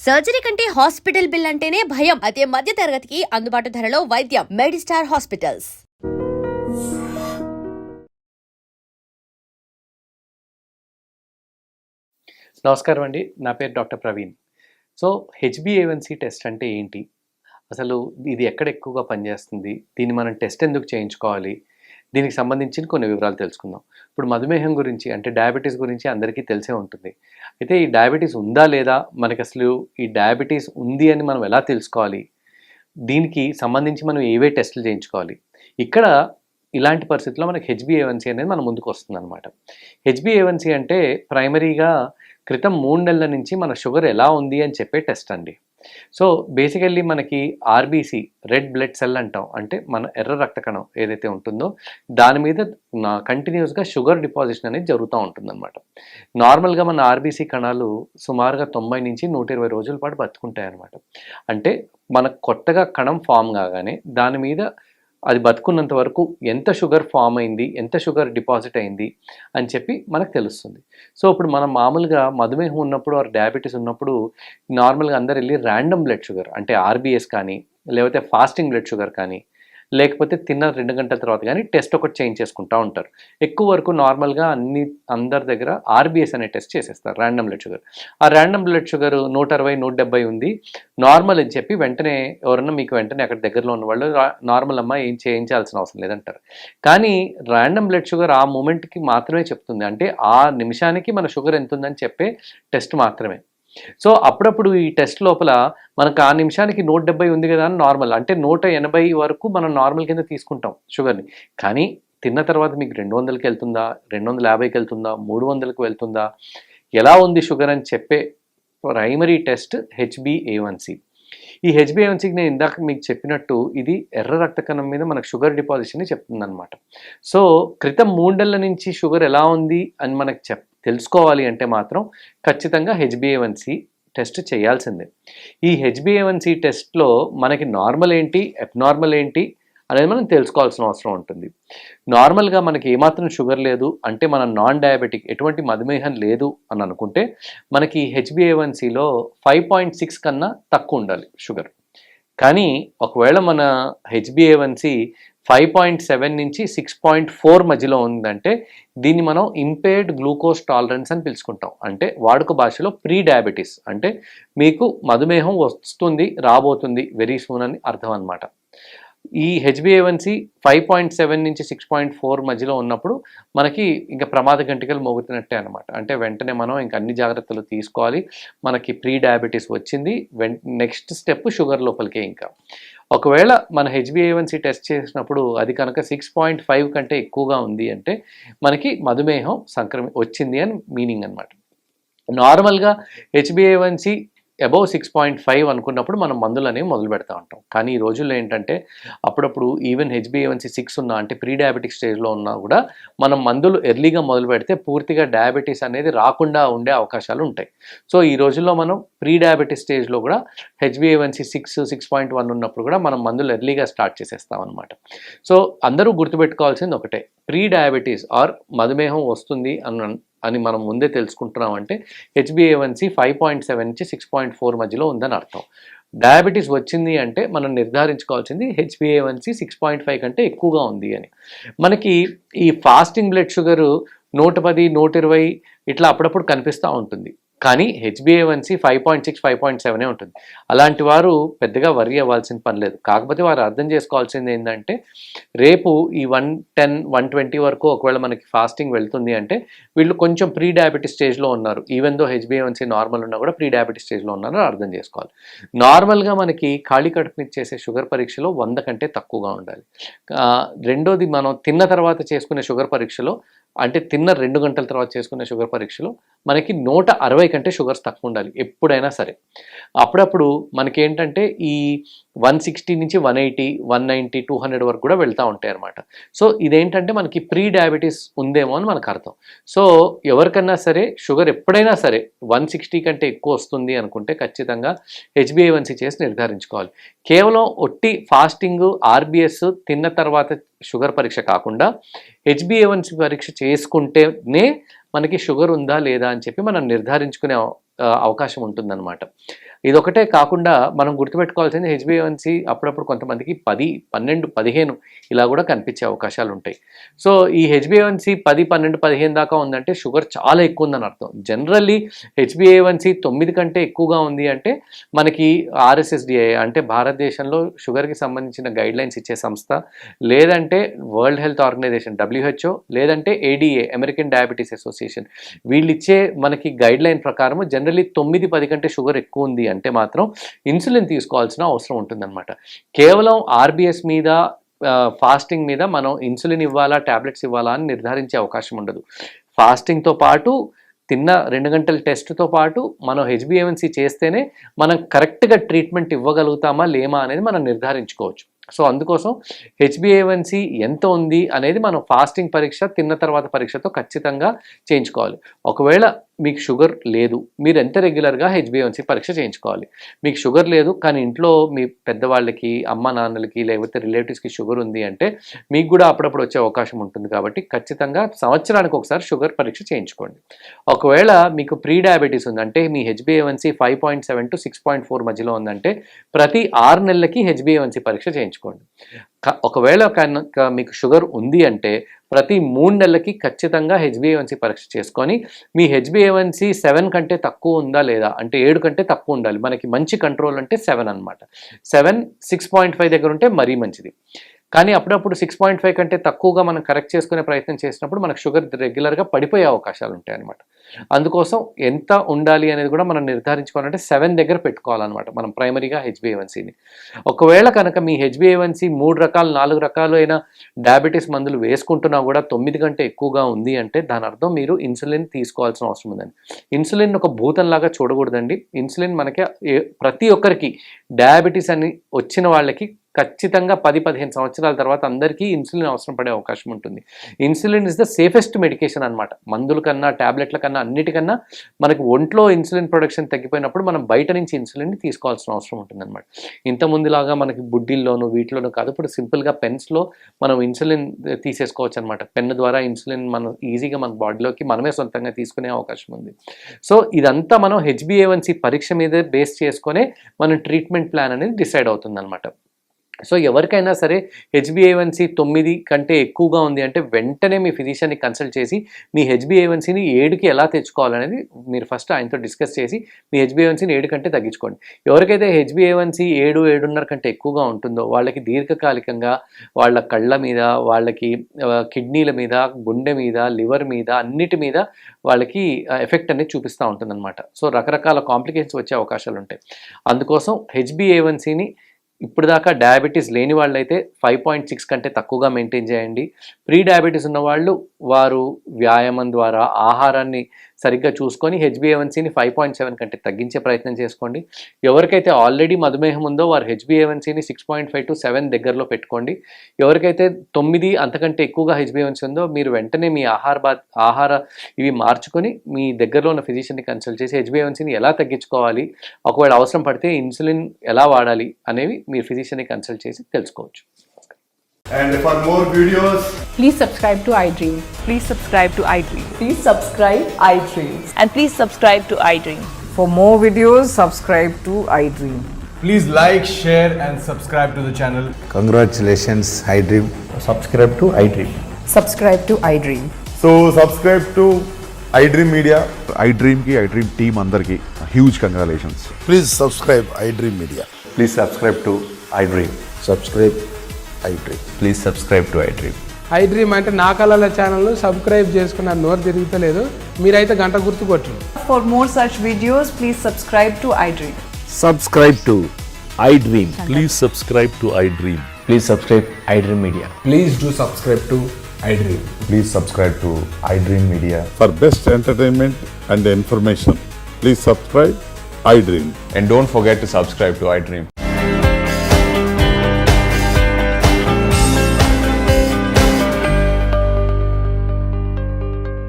Surgery కంటే hospital bill అంటేనే భయం. అదే మధ్య తరగతికి అందుబాటు ధరలో వైద్యం. Medistar hospitals. నమస్కారం అండి. నా పేరు డాక్టర్ ప్రవీణ్. సో హెచ్బిఏవన్సీ టెస్ట్ అంటే ఏంటి? అసలు ఇది ఎక్కడ ఎక్కువగా పనిచేస్తుంది? దీన్ని మనం టెస్ట్ ఎందుకు చేయించుకోవాలి? దీనికి సంబంధించిన కొన్ని వివరాలు తెలుసుకుందాం. ఇప్పుడు మధుమేహం గురించి అంటే డయాబెటీస్ గురించి అందరికీ తెలిసే ఉంటుంది. అయితే ఈ డయాబెటీస్ ఉందా లేదా? మనకి అసలు ఈ డయాబెటీస్ ఉంది అని మనం ఎలా తెలుసుకోవాలి? దీనికి సంబంధించి మనం ఏవే టెస్టులు చేయించుకోవాలి? ఇక్కడ ఇలాంటి పరిస్థితుల్లో మనకి హెచ్బిఏవన్సీ అనేది మన ముందుకు వస్తుందన్నమాట. హెచ్బిఏవన్సీ అంటే ప్రైమరీగా క్రితం 3 నెలల నుంచి మన షుగర్ ఎలా ఉంది అని చెప్పే టెస్ట్ అండి. సో బేసికల్లీ మనకి ఆర్బీసీ, రెడ్ బ్లడ్ సెల్ అంటాం, అంటే మన ఎర్ర రక్త కణం ఏదైతే ఉంటుందో దాని మీద కంటిన్యూస్గా షుగర్ డిపాజిషన్ అనేది జరుగుతూ ఉంటుందన్నమాట. నార్మల్గా మన ఆర్బీసీ కణాలు సుమారుగా 90 నుంచి 120 రోజుల పాటు బతుకుంటాయి అన్నమాట. అంటే మనకు కొత్తగా కణం ఫామ్ కాగానే దాని మీద అది బతుకున్నంత వరకు ఎంత షుగర్ ఫామ్ అయింది, ఎంత షుగర్ డిపాజిట్ అయింది అని చెప్పి మనకు తెలుస్తుంది. సో ఇప్పుడు మనం మామూలుగా మధుమేహం ఉన్నప్పుడు ఆర్ డయాబెటీస్ ఉన్నప్పుడు నార్మల్గా అందరు వెళ్ళి ర్యాండమ్ బ్లడ్ షుగర్ అంటే ఆర్బీఎస్ కానీ, లేకపోతే ఫాస్టింగ్ బ్లడ్ షుగర్ కానీ, లేకపోతే తిన్న 2 గంటల తర్వాత కానీ టెస్ట్ ఒకటి చేయించేసుకుంటూ ఉంటారు. ఎక్కువ వరకు నార్మల్గా అందరి దగ్గర ఆర్బీఎస్ అనే టెస్ట్ చేసేస్తారు, ర్యాండమ్ బ్లడ్ షుగర్. ఆ ర్యాండమ్ బ్లడ్ షుగర్ 160, 170 ఉంది, నార్మల్ అని చెప్పి వెంటనే ఎవరన్నా మీకు వెంటనే అక్కడ దగ్గరలో ఉన్న వాళ్ళు నార్మల్ అమ్మా ఏం చేయించాల్సిన అవసరం లేదంటారు. కానీ ర్యాండమ్ బ్లడ్ షుగర్ ఆ మూమెంట్కి మాత్రమే చెప్తుంది, అంటే ఆ నిమిషానికి మన షుగర్ ఎంత ఉందని చెప్పే టెస్ట్ మాత్రమే. సో అప్పుడప్పుడు ఈ టెస్ట్ లోపల మనకు ఆ నిమిషానికి 170 ఉంది కదా అని నార్మల్, అంటే 180 వరకు మనం నార్మల్ కింద తీసుకుంటాం షుగర్ని. కానీ తిన్న తర్వాత మీకు 200కి వెళ్తుందా, 250కి వెళ్తుందా, 300కి వెళ్తుందా, ఎలా ఉంది షుగర్ అని చెప్పే ప్రైమరీ టెస్ట్ హెచ్బిఏవన్సీ. ఈ హెచ్బిఏవన్సీకి నేను ఇందాక మీకు చెప్పినట్టు ఇది ఎర్ర రక్త కణం మీద మనకు షుగర్ డిపాజిషన్ చెప్తుంది అనమాట. సో క్రితం 3 నెలల నుంచి షుగర్ ఎలా ఉంది అని మనకు తెలుసుకోవాలి అంటే మాత్రం ఖచ్చితంగా హెచ్బిఏవన్సీ టెస్ట్ చేయాల్సిందే. ఈ హెచ్బిఏవన్సీ టెస్ట్లో మనకి నార్మల్ ఏంటి, అబ్నార్మల్ ఏంటి అనేది మనం తెలుసుకోవాల్సిన అవసరం ఉంటుంది. నార్మల్గా మనకి ఏమాత్రం షుగర్ లేదు అంటే మనం నాన్ డయాబెటిక్, ఎటువంటి మధుమేహం లేదు అని అనుకుంటే మనకి హెచ్బిఏవన్సీలో 5.6 కన్నా తక్కువ ఉండాలి షుగర్. కానీ ఒకవేళ మన హెచ్బిఏవన్సీ 5.7 నుంచి 6.4 మధ్యలో ఉందంటే దీన్ని మనం ఇంపేర్డ్ గ్లూకోజ్ టాలరెన్స్ అని పిలుచుకుంటాం. అంటే వాడుక భాషలో ప్రీ డయాబెటీస్, అంటే మీకు మధుమేహం వస్తుంది, రాబోతుంది వెరీ సూన్ అని అర్థం అనమాట. ఈ హెచ్బిఏవన్సీ 5.7 నుంచి 6.4 మధ్యలో ఉన్నప్పుడు మనకి ఇంకా ప్రమాద గంటికలు మోగుతున్నట్టే అనమాట. అంటే వెంటనే మనం ఇంకా అన్ని జాగ్రత్తలు తీసుకోవాలి. మనకి ప్రీ డయాబెటీస్ వచ్చింది, నెక్స్ట్ స్టెప్ షుగర్ లోపలికే. ఇంకా ఒకవేళ మన హెచ్బిఏవన్సీ టెస్ట్ చేసినప్పుడు అది కనుక 6.5 కంటే ఎక్కువగా ఉంది అంటే మనకి మధుమేహం వచ్చింది అని మీనింగ్ అనమాట. నార్మల్గా హెచ్బిఏవన్సీ అబౌవ్ 6.5 అనుకున్నప్పుడు మనం మందులు అనేవి మొదలు పెడతా ఉంటాం. కానీ ఈ రోజుల్లో ఏంటంటే అప్పుడప్పుడు ఈవెన్ హెచ్బిఏవన్సీ 6 ఉన్నా అంటే ప్రీ డయాబెటిక్ స్టేజ్లో ఉన్నా కూడా మనం మందులు ఎర్లీగా మొదలు పెడితే పూర్తిగా డయాబెటీస్ అనేది రాకుండా ఉండే అవకాశాలు ఉంటాయి. సో ఈ రోజుల్లో మనం ప్రీ డయాబెటిస్ స్టేజ్లో కూడా హెచ్బిఏవన్సీ 6.1 ఉన్నప్పుడు కూడా మనం మందులు ఎర్లీగా స్టార్ట్ చేసేస్తాం అనమాట. సో అందరూ గుర్తుపెట్టుకోవాల్సింది ఒకటే, ప్రీ డయాబెటీస్ ఆర్ మధుమేహం వస్తుంది అని మనం ముందే తెలుసుకుంటున్నాం అంటే హెచ్బిఏవన్సీ 5.7 నుంచి 6.4 మధ్యలో ఉందని అర్థం. డయాబెటీస్ వచ్చింది అంటే మనం నిర్ధారించుకోవాల్సింది హెచ్బిఏవన్సీ 6.5 కంటే ఎక్కువగా ఉంది అని. మనకి ఈ ఫాస్టింగ్ బ్లడ్ షుగరు 110, 120 ఇట్లా అప్పుడప్పుడు కనిపిస్తూ ఉంటుంది. కానీ హెచ్బిఏవన్సీ 5.6, 5.7 ఉంటుంది. అలాంటి వారు పెద్దగా వర్రీ అవ్వాల్సిన పని లేదు. కాకపోతే వారు అర్థం చేసుకోవాల్సింది ఏంటంటే రేపు ఈ 110, 120 వరకు ఒకవేళ మనకి ఫాస్టింగ్ వెళ్తుంది అంటే వీళ్ళు కొంచెం ప్రీ డయాబెటిస్ స్టేజ్లో ఉన్నారు. ఈవెన్ దో హెచ్బిఏవన్సీ నార్మల్ ఉన్నా కూడా ప్రీ డయాబెటిస్ స్టేజ్లో ఉన్నారని అర్థం చేసుకోవాలి. నార్మల్గా మనకి ఖాళీ కడుపు మీద చేసే షుగర్ పరీక్షలో 100 కంటే తక్కువగా ఉండాలి. రెండోది మనం తిన్న తర్వాత చేసుకునే షుగర్ పరీక్షలో, అంటే తిన్న 2 గంటల తర్వాత చేసుకునే షుగర్ పరీక్షలో మనకి 160 కంటే షుగర్స్ తక్కువ ఉండాలి ఎప్పుడైనా సరే. అప్పుడప్పుడు మనకేంటంటే ఈ 160 నుంచి 180, 190, 200 వరకు కూడా వెళ్తూ ఉంటాయి అన్నమాట. సో ఇదేంటంటే మనకి ప్రీ డయాబెటీస్ ఉందేమో అని మనకు అర్థం. సో ఎవరికన్నా సరే షుగర్ ఎప్పుడైనా సరే 160 కంటే ఎక్కువ వస్తుంది అనుకుంటే ఖచ్చితంగా హెచ్బిఏవన్సీ చేసి నిర్ధారించుకోవాలి. కేవలం ఒట్టి ఫాస్టింగ్, ఆర్బిఎస్ తిన్న తర్వాత షుగర్ పరీక్ష కాకుండా హెచ్బిఏవన్సీ పరీక్ష చేసుకుంటేనే మనకి షుగర్ ఉందా లేదా అని చెప్పి మనం నిర్ధారించుకునే అవకాశం ఉంటుందన్నమాట. ఇదొకటే కాకుండా మనం గుర్తుపెట్టుకోవాల్సింది హెచ్బిఏవన్సీ అప్పుడప్పుడు కొంతమందికి 10, 12, 15 ఇలా కూడా కనిపించే అవకాశాలు ఉంటాయి. సో ఈ హెచ్బిఏవన్సీ 10, 12, 15 దాకా ఉందంటే షుగర్ చాలా ఎక్కువ ఉందని అర్థం. జనరల్లీ హెచ్బిఏవన్సీ 9 కంటే ఎక్కువగా ఉంది అంటే మనకి RSSDI అంటే భారతదేశంలో షుగర్కి సంబంధించిన గైడ్ లైన్స్ ఇచ్చే సంస్థ, లేదంటే వరల్డ్ హెల్త్ ఆర్గనైజేషన్ WHO, లేదంటే ADA అమెరికన్ డయాబెటీస్ అసోసియేషన్, వీళ్ళు ఇచ్చే మనకి గైడ్ లైన్ ప్రకారం జనరల్లీ 9, 10 కంటే షుగర్ ఎక్కువ ఉంది అంటే మాత్రం ఇన్సులిన్ తీసుకోవాల్సిన అవసరం ఉంటుందన్నమాట. కేవలం RBS మీద ఫాస్టింగ్ మీద మనం ఇన్సులిన్ ఇవ్వాలా టాబ్లెట్స్ ఇవ్వాలా అని నిర్ధారించే అవకాశం ఉండదు. ఫాస్టింగ్తో పాటు తిన్న 2 గంటల టెస్ట్తో పాటు మనం హెచ్బిఏవన్సీ చేస్తేనే మనం కరెక్ట్గా ట్రీట్మెంట్ ఇవ్వగలుగుతామా లేమా అనేది మనం నిర్ధారించుకోవచ్చు. సో అందుకోసం హెచ్బిఏవన్సీ ఎంత ఉంది అనేది మనం ఫాస్టింగ్ పరీక్ష, తిన్న తర్వాత పరీక్షతో ఖచ్చితంగా చేయించుకోవాలి. ఒకవేళ మీకు షుగర్ లేదు, మీరు ఎంత రెగ్యులర్గా హెచ్బిఏవన్సీ పరీక్ష చేయించుకోవాలి. మీకు షుగర్ లేదు కానీ ఇంట్లో మీ పెద్దవాళ్ళకి, అమ్మ నాన్నలకి, లేకపోతే రిలేటివ్స్కి షుగర్ ఉంది అంటే మీకు కూడా అప్పుడప్పుడు వచ్చే అవకాశం ఉంటుంది. కాబట్టి ఖచ్చితంగా సంవత్సరానికి ఒకసారి షుగర్ పరీక్ష చేయించుకోండి. ఒకవేళ మీకు ప్రీ డయాబెటీస్ ఉంది అంటే మీ హెచ్బిఏవన్సీ 5.7 to 6.4 మధ్యలో ఉందంటే ప్రతి 6 నెలలకి హెచ్బిఏవన్సీ పరీక్ష చేయించుకోండి. ఒకవేళ కనుక మీకు షుగర్ ఉంది అంటే ప్రతి 3 నెలలకి ఖచ్చితంగా హెచ్బిఏవన్సీ పరీక్ష చేసుకొని మీ హెచ్బిఏవన్సీ 7 కంటే తక్కువ ఉందా లేదా అంటే 7 కంటే తక్కువ ఉండాలి. మనకి మంచి కంట్రోల్ అంటే 7 అనమాట. 7, 6.5 దగ్గర ఉంటే మరీ మంచిది. కానీ అప్పుడప్పుడు 6.5 కంటే తక్కువగా మనం కరెక్ట్ చేసుకునే ప్రయత్నం చేసినప్పుడు మనకు షుగర్ రెగ్యులర్గా పడిపోయే అవకాశాలు ఉంటాయి అన్నమాట. అందుకోసం ఎంత ఉండాలి అనేది కూడా మనం నిర్ధారించుకోవాలంటే 7 దగ్గర పెట్టుకోవాలన్నమాట మనం ప్రైమరీగా హెచ్బిఏవన్సీని. ఒకవేళ కనుక మీ హెచ్బిఏవన్సీ 3 రకాలు 4 రకాలు అయిన డయాబెటీస్ మందులు వేసుకుంటున్నా కూడా 9 కంటే ఎక్కువగా ఉంది అంటే దాని అర్థం మీరు ఇన్సులిన్ తీసుకోవాల్సిన అవసరం ఉందండి. ఇన్సులిన్ ఒక భూతంలాగా చూడకూడదండి. ఇన్సులిన్ మనకి ప్రతి ఒక్కరికి డయాబెటీస్ అని వచ్చిన వాళ్ళకి ఖచ్చితంగా 10-15 సంవత్సరాల తర్వాత అందరికీ ఇన్సులిన్ అవసరం పడే అవకాశం ఉంటుంది. Insulin is the safest medication అనమాట. మందుల కన్నా, ట్యాబ్లెట్ల కన్నా, అన్నిటికన్నా మనకి ఒంట్లో ఇన్సులిన్ ప్రొడక్షన్ తగ్గిపోయినప్పుడు మనం బయట నుంచి ఇన్సులిన్ని తీసుకోవాల్సిన అవసరం ఉంటుంది అనమాట. ఇంతకుముందులాగా మనకి బుడ్డిల్లోనూ వీటిలోనూ కాదు, ఇప్పుడు సింపుల్గా పెన్స్లో మనం ఇన్సులిన్ తీసేసుకోవచ్చు అనమాట. పెన్ ద్వారా ఇన్సులిన్ మనం ఈజీగా మన బాడీలోకి మనమే సొంతంగా తీసుకునే అవకాశం ఉంది. సో ఇదంతా మనం హెచ్బిఏవన్సీ పరీక్ష మీద బేస్ చేసుకునే మన ట్రీట్మెంట్ ప్లాన్ అనేది డిసైడ్ అవుతుంది అనమాట. సో ఎవరికైనా సరే హెచ్బిఏవన్సీ 9 కంటే ఎక్కువగా ఉంది అంటే వెంటనే మీ ఫిజిషియన్ని కన్సల్ట్ చేసి మీ హెచ్బిఏవన్సీని 7కి ఎలా తెచ్చుకోవాలనేది మీరు ఫస్ట్ ఆయనతో డిస్కస్ చేసి మీ హెచ్బిఏవన్సీని 7 కంటే తగ్గించుకోండి. ఎవరికైతే హెచ్బిఏవన్సీ 7, 7.5 కంటే ఎక్కువగా ఉంటుందో వాళ్ళకి దీర్ఘకాలికంగా వాళ్ళ కళ్ళ మీద, వాళ్ళకి కిడ్నీల మీద, గుండె మీద, లివర్ మీద, అన్నిటి మీద వాళ్ళకి ఎఫెక్ట్ అనేది చూపిస్తూ ఉంటుందన్నమాట. సో రకరకాల కాంప్లికేషన్స్ వచ్చే అవకాశాలు ఉంటాయి. అందుకోసం హెచ్బిఏవన్సీని ఇప్పుడు దాకా డయాబెటీస్ లేని వాళ్ళైతే 5.6 కంటే తక్కువగా మెయింటైన్ చేయండి. ప్రీ డయాబెటీస్ ఉన్న వాళ్ళు వారు వ్యాయామం ద్వారా ఆహారాన్ని సరిగ్గా చూసుకొని హెచ్బిఏవన్సీని 5.7 కంటే తగ్గించే ప్రయత్నం చేసుకోండి. ఎవరికైతే ఆల్రెడీ మధుమేహం ఉందో వారు హెచ్బిఏవన్సీని 6.5 to 7 దగ్గరలో పెట్టుకోండి. ఎవరికైతే 9 అంతకంటే ఎక్కువగా హెచ్బిఏవన్సీ ఉందో మీరు వెంటనే మీ ఆహార ఇవి మార్చుకొని మీ దగ్గరలో ఉన్న ఫిజిషియన్ని కన్సల్ట్ చేసి హెచ్బిఏవన్సీని ఎలా తగ్గించుకోవాలి, ఒకవేళ అవసరం పడితే ఇన్సులిన్ ఎలా వాడాలి అనేవి మీరు ఫిజిషియన్ని కన్సల్ట్ చేసి తెలుసుకోవచ్చు. And for more videos, Please subscribe to iDream. Please subscribe to iDream. Please subscribe iDream. And please subscribe to iDream. For more videos, subscribe to iDream. please like, share and subscribe to the channel. Congratulations, iDream. Subscribe to iDream. Subscribe to iDream. So subscribe to iDream Media. iDream ki iDream team andarki huge congratulations. Please subscribe iDream Media. Please subscribe to iDream. Subscribe iDream. Please subscribe to iDream. iDream అంటే నా కళల ఛానల్ను subscribe చేసుకున్న నోరు తిరుగుతలేదు, మీరైతే గంట గుర్తు కొట్టండి. For more such videos, please subscribe to iDream. Subscribe to iDream. Please subscribe to iDream. Please subscribe iDream Media. Please do subscribe to iDream. Please subscribe to iDream Media. For best entertainment and information, please subscribe iDream. And don't forget to subscribe to iDream.